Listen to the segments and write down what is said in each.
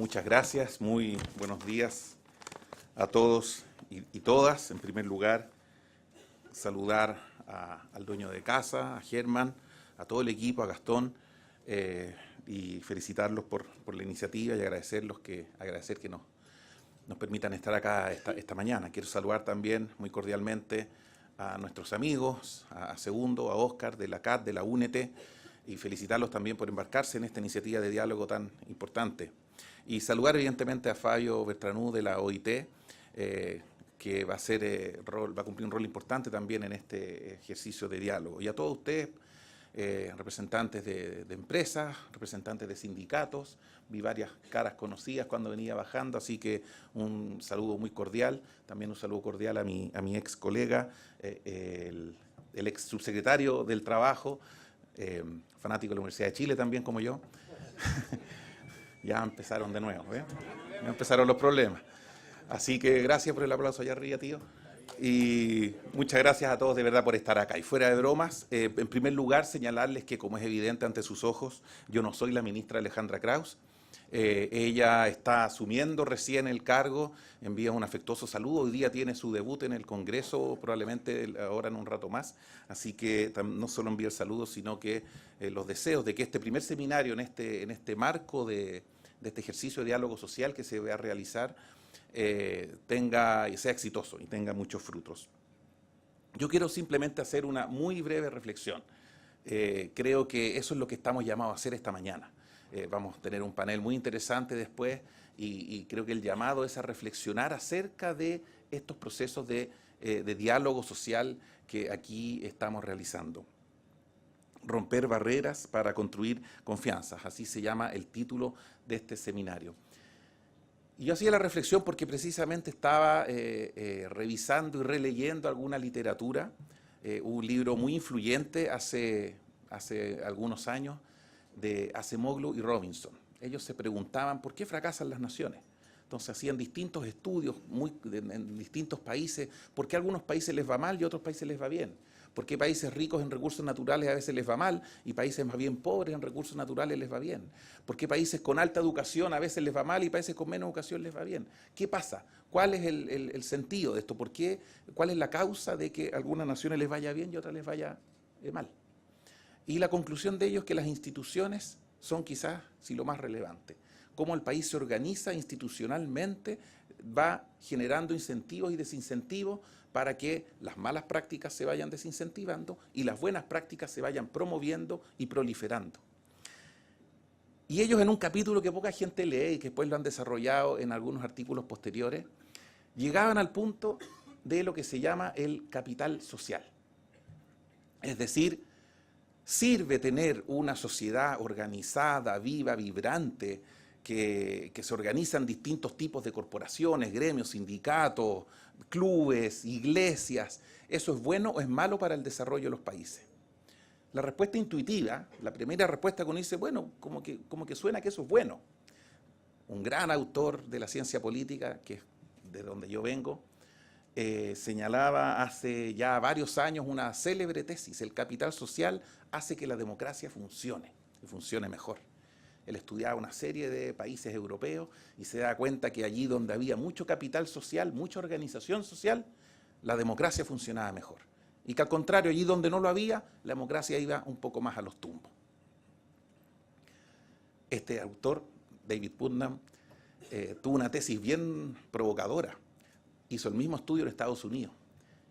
Muchas gracias, muy buenos días a todos y todas. En primer lugar, saludar al dueño de casa, a Germán, a todo el equipo, a Gastón, y felicitarlos por la iniciativa y agradecer que nos permitan estar acá esta mañana. Quiero saludar también muy cordialmente a nuestros amigos, a Segundo, a Óscar, de la CAT, de la UNET, y felicitarlos también por embarcarse en esta iniciativa de diálogo tan importante. Y saludar evidentemente a Fabio Bertranú de la OIT, que va a cumplir un rol importante también en este ejercicio de diálogo. Y a todos ustedes, representantes de empresas, representantes de sindicatos, vi varias caras conocidas cuando venía bajando, así que un saludo muy cordial, también un saludo cordial a mi ex colega, el ex subsecretario del Trabajo, fanático de la Universidad de Chile también como yo. Ya empezaron de nuevo, ¿eh? Ya empezaron los problemas. Así que gracias por el aplauso allá arriba, tío. Y muchas gracias a todos de verdad por estar acá. Y fuera de bromas, en primer lugar señalarles que, como es evidente ante sus ojos, yo no soy la ministra Alejandra Krauss. Ella está asumiendo recién el cargo, envía un afectuoso saludo. Hoy día tiene su debut en el Congreso, probablemente ahora en un rato más. Así que no solo envío el saludo, sino que los deseos de que este primer seminario en este marco de este ejercicio de diálogo social que se va a realizar sea exitoso y tenga muchos frutos. Yo quiero simplemente hacer una muy breve reflexión. Creo que eso es lo que estamos llamados a hacer esta mañana. Vamos a tener un panel muy interesante después y creo que el llamado es a reflexionar acerca de estos procesos de diálogo social que aquí estamos realizando. Romper barreras para construir confianzas, así se llama el título de este seminario. Y yo hacía la reflexión porque precisamente estaba revisando y releyendo alguna literatura, un libro muy influyente hace algunos años, de Acemoglu y Robinson. Ellos se preguntaban por qué fracasan las naciones. Entonces hacían distintos estudios en distintos países, por qué a algunos países les va mal y a otros países les va bien. ¿Por qué países ricos en recursos naturales a veces les va mal y países más bien pobres en recursos naturales les va bien? ¿Por qué países con alta educación a veces les va mal y países con menos educación les va bien? ¿Qué pasa? ¿Cuál es el sentido de esto? ¿Por qué? ¿Cuál es la causa de que a algunas naciones les vaya bien y a otras les vaya mal? Y la conclusión de ellos es que las instituciones son quizás sí lo más relevante. Cómo el país se organiza institucionalmente va generando incentivos y desincentivos para que las malas prácticas se vayan desincentivando y las buenas prácticas se vayan promoviendo y proliferando. Y ellos, en un capítulo que poca gente lee y que después lo han desarrollado en algunos artículos posteriores, llegaban al punto de lo que se llama el capital social. Es decir, sirve tener una sociedad organizada, viva, vibrante, que se organizan distintos tipos de corporaciones, gremios, sindicatos, clubes, iglesias. ¿Eso es bueno o es malo para el desarrollo de los países? La respuesta intuitiva, la primera respuesta que uno dice, bueno, como que suena que eso es bueno. Un gran autor de la ciencia política, que es de donde yo vengo, señalaba hace ya varios años una célebre tesis: el capital social hace que la democracia funcione, y funcione mejor. Él estudiaba una serie de países europeos y se da cuenta que allí donde había mucho capital social, mucha organización social, la democracia funcionaba mejor. Y que al contrario, allí donde no lo había, la democracia iba un poco más a los tumbos. Este autor, David Putnam, tuvo una tesis bien provocadora. Hizo el mismo estudio en Estados Unidos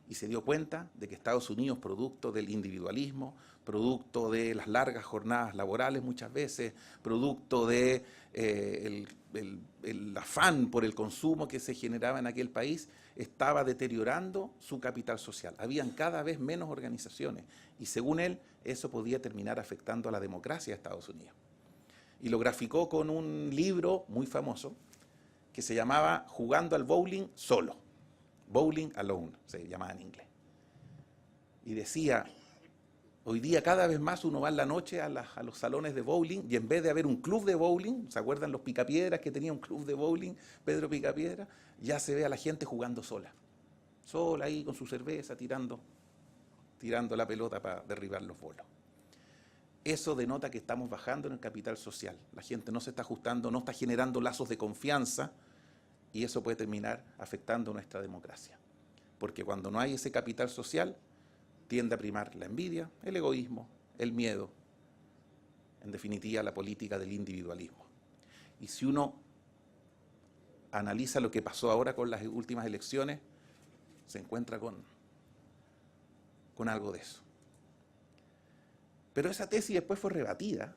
y se dio cuenta de que Estados Unidos, producto del individualismo, producto de las largas jornadas laborales muchas veces, producto de el afán por el consumo que se generaba en aquel país, estaba deteriorando su capital social. Habían cada vez menos organizaciones y, según él, eso podía terminar afectando a la democracia de Estados Unidos. Y lo graficó con un libro muy famoso que se llamaba Jugando al Bowling Solo. Bowling Alone, se llamaba en inglés. Y decía, hoy día cada vez más uno va en la noche a los salones de bowling y en vez de haber un club de bowling, ¿se acuerdan los Picapiedras que tenía un club de bowling, Pedro Picapiedra? Ya se ve a la gente jugando sola. Sola ahí con su cerveza, tirando la pelota para derribar los bolos. eso denota que estamos bajando en el capital social. La gente no se está ajustando, no está generando lazos de confianza y eso puede terminar afectando nuestra democracia. Porque cuando no hay ese capital social, tiende a primar la envidia, el egoísmo, el miedo, en definitiva la política del individualismo. Y si uno analiza lo que pasó ahora con las últimas elecciones, se encuentra con algo de eso. Pero esa tesis después fue rebatida.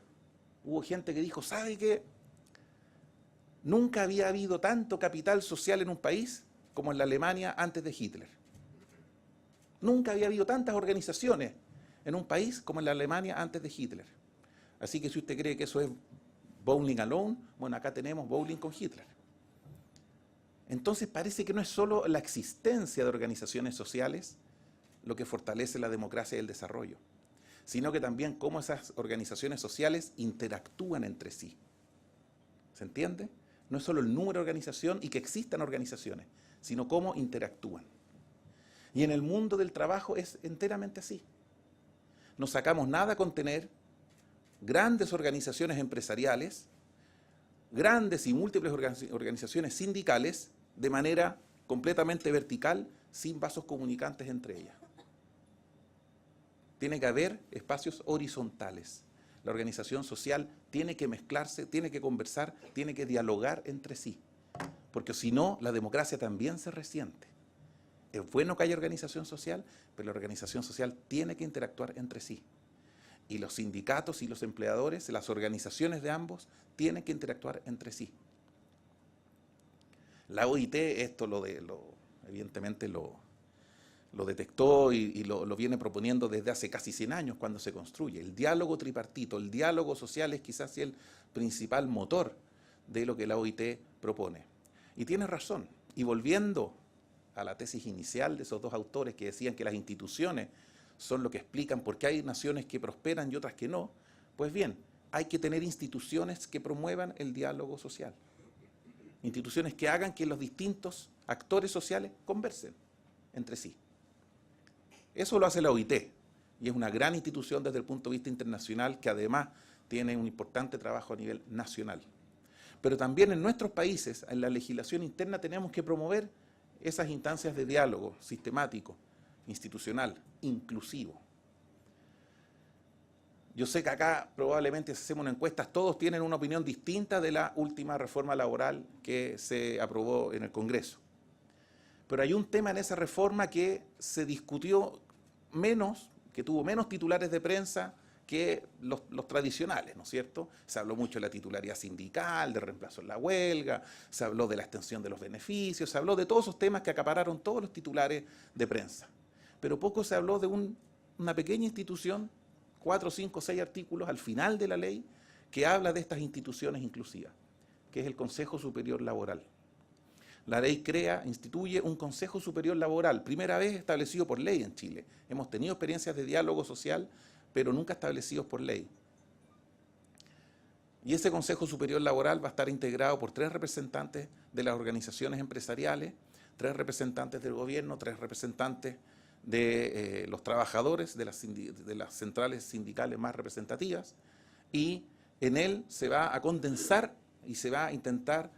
Hubo gente que dijo, ¿sabe qué? Nunca había habido tanto capital social en un país como en la Alemania antes de Hitler. Nunca había habido tantas organizaciones en un país como en la Alemania antes de Hitler. Así que si usted cree que eso es bowling alone, bueno, acá tenemos bowling con Hitler. Entonces parece que no es solo la existencia de organizaciones sociales lo que fortalece la democracia y el desarrollo, sino que también cómo esas organizaciones sociales interactúan entre sí. ¿Se entiende? No es solo el número de organización y que existan organizaciones, sino cómo interactúan. Y en el mundo del trabajo es enteramente así. No sacamos nada con tener grandes organizaciones empresariales, grandes y múltiples organizaciones sindicales, de manera completamente vertical, sin vasos comunicantes entre ellas. Tiene que haber espacios horizontales. La organización social tiene que mezclarse, tiene que conversar, tiene que dialogar entre sí. Porque si no, la democracia también se resiente. Es bueno que haya organización social, pero la organización social tiene que interactuar entre sí. Y los sindicatos y los empleadores, las organizaciones de ambos, tienen que interactuar entre sí. La OIT esto evidentemente lo detectó y lo viene proponiendo desde hace casi 100 años cuando se construye. El diálogo tripartito, el diálogo social es quizás el principal motor de lo que la OIT propone. Y tiene razón. Y volviendo a la tesis inicial de esos dos autores que decían que las instituciones son lo que explican por qué hay naciones que prosperan y otras que no, pues bien, hay que tener instituciones que promuevan el diálogo social. Instituciones que hagan que los distintos actores sociales conversen entre sí. Eso lo hace la OIT, y es una gran institución desde el punto de vista internacional que además tiene un importante trabajo a nivel nacional. Pero también en nuestros países, en la legislación interna, tenemos que promover esas instancias de diálogo sistemático, institucional, inclusivo. Yo sé que acá probablemente si hacemos una encuesta todos tienen una opinión distinta de la última reforma laboral que se aprobó en el Congreso. Pero hay un tema en esa reforma que se discutió menos, que tuvo menos titulares de prensa que los tradicionales, ¿no es cierto? Se habló mucho de la titularidad sindical, de reemplazo en la huelga, se habló de la extensión de los beneficios, se habló de todos esos temas que acapararon todos los titulares de prensa. Pero poco se habló de una pequeña institución, 4, 5, 6 artículos al final de la ley, que habla de estas instituciones inclusivas, que es el Consejo Superior Laboral. La ley instituye un Consejo Superior Laboral, primera vez establecido por ley en Chile. Hemos tenido experiencias de diálogo social, pero nunca establecidos por ley. Y ese Consejo Superior Laboral va a estar integrado por 3 representantes de las organizaciones empresariales, 3 representantes del gobierno, 3 representantes de los trabajadores de las centrales sindicales más representativas, y en él se va a condensar y se va a intentar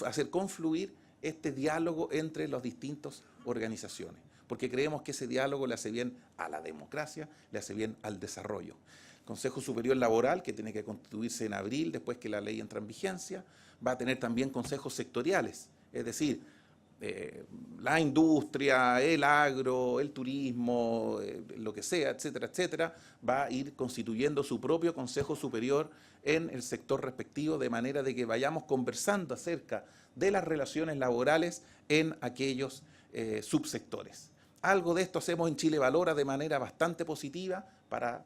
hacer confluir este diálogo entre las distintas organizaciones, porque creemos que ese diálogo le hace bien a la democracia, le hace bien al desarrollo. El Consejo Superior Laboral, que tiene que constituirse en abril, después que la ley entra en vigencia, va a tener también consejos sectoriales, es decir, la industria, el agro, el turismo, lo que sea, etcétera, etcétera, va a ir constituyendo su propio Consejo Superior en el sector respectivo, de manera de que vayamos conversando acerca de las relaciones laborales en aquellos subsectores. Algo de esto hacemos en Chile Valora de manera bastante positiva para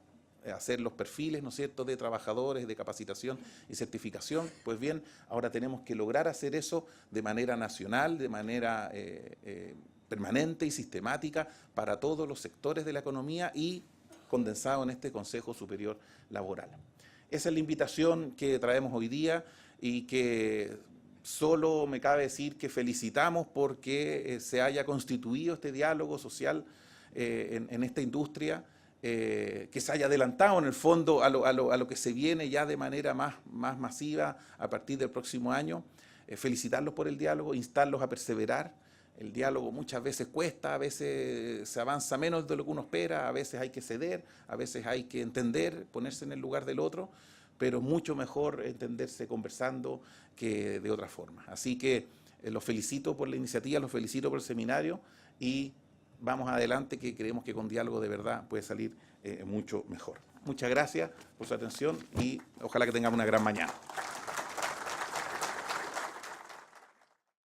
hacer los perfiles, ¿no es cierto?, de trabajadores, de capacitación y certificación. Pues bien, ahora tenemos que lograr hacer eso de manera nacional, de manera permanente y sistemática para todos los sectores de la economía y condensado en este Consejo Superior Laboral. Esa es la invitación que traemos hoy día y que solo me cabe decir que felicitamos porque se haya constituido este diálogo social en esta industria. que se haya adelantado en el fondo a lo que se viene ya de manera más masiva a partir del próximo año. Felicitarlos por el diálogo, instarlos a perseverar. El diálogo muchas veces cuesta, a veces se avanza menos de lo que uno espera, a veces hay que ceder, a veces hay que entender, ponerse en el lugar del otro, pero mucho mejor entenderse conversando que de otra forma. Así que los felicito por la iniciativa, los felicito por el seminario y vamos adelante, que creemos que con diálogo de verdad puede salir mucho mejor. Muchas gracias por su atención y ojalá que tengamos una gran mañana.